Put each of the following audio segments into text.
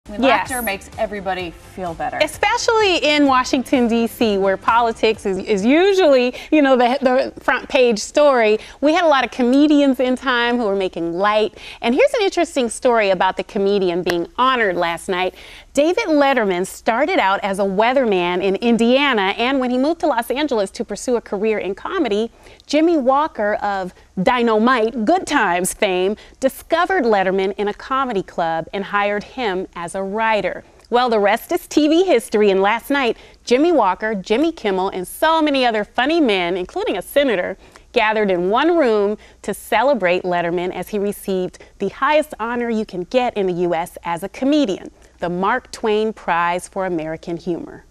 Yes. Laughter makes everybody feel better. Especially in Washington, D.C., where politics is usually, the front page story. We had a lot of comedians in time who were making light. And here's an interesting story about the comedian being honored last night. David Letterman started out as a weatherman in Indiana, and when he moved to Los Angeles to pursue a career in comedy, Jimmy Walker of Dynamite Good Times fame discovered Letterman in a comedy club and hired him as a writer. Well, the rest is TV history, and last night, Jimmy Walker, Jimmy Kimmel, and so many other funny men, including a senator, gathered in one room to celebrate Letterman as he received the highest honor you can get in the U.S. as a comedian, the Mark Twain Prize for American Humor.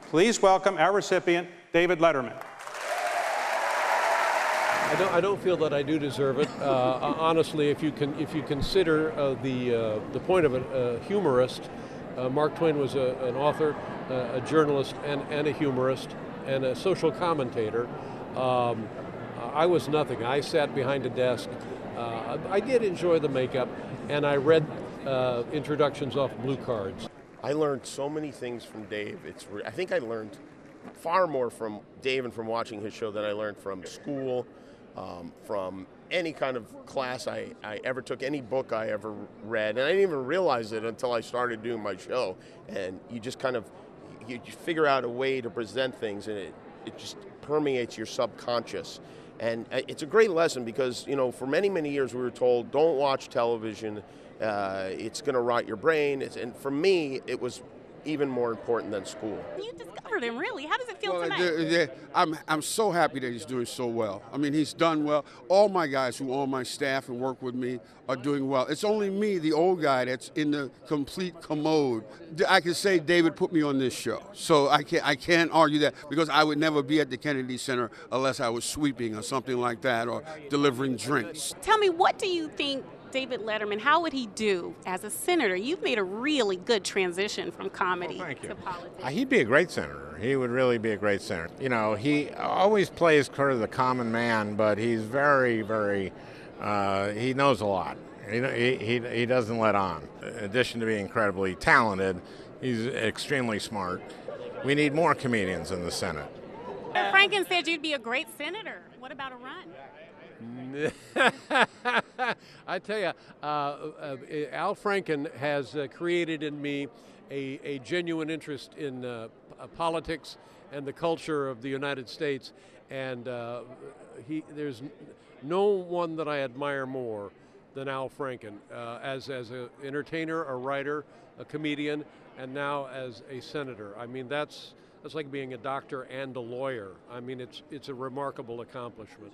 Please welcome our recipient, David Letterman. I don't feel that I do deserve it. Honestly, if you consider the point of a humorist, Mark Twain was an author, a journalist, and a humorist, and a social commentator. I was nothing. I sat behind a desk. I did enjoy the makeup, and I read introductions off blue cards. I learned so many things from Dave. I think I learned far more from Dave and from watching his show than I learned from school, from any kind of class I ever took, any book I ever read. And I didn't even realize it until I started doing my show. And you just kind of, you figure out a way to present things, and it just permeates your subconscious. And it's a great lesson because, for many, many years we were told, don't watch television, it's going to rot your brain. And for me, it was even more important than school. You discovered him, really. How does it feel tonight? I'm so happy that he's doing so well. I mean, he's done well. All my guys who are on my staff and work with me are doing well. It's only me, the old guy, that's in the complete commode. I can say David put me on this show, so I can't argue that, because I would never be at the Kennedy Center unless I was sweeping or something like that, or delivering drinks. Tell me, what do you think David Letterman, how would he do as a senator? You've made a really good transition from comedy to politics. He'd be a great senator. He would really be a great senator. He always plays kind of the common man, but he's very, very, he knows a lot. He doesn't let on. In addition to being incredibly talented, he's extremely smart. We need more comedians in the Senate. Franken said you'd be a great senator. What about a run? I tell you, Al Franken has created in me a genuine interest in politics and the culture of the United States, and there's no one that I admire more than Al Franken, as an entertainer, a writer, a comedian, and now as a senator. I mean, that's like being a doctor and a lawyer. I mean, it's a remarkable accomplishment.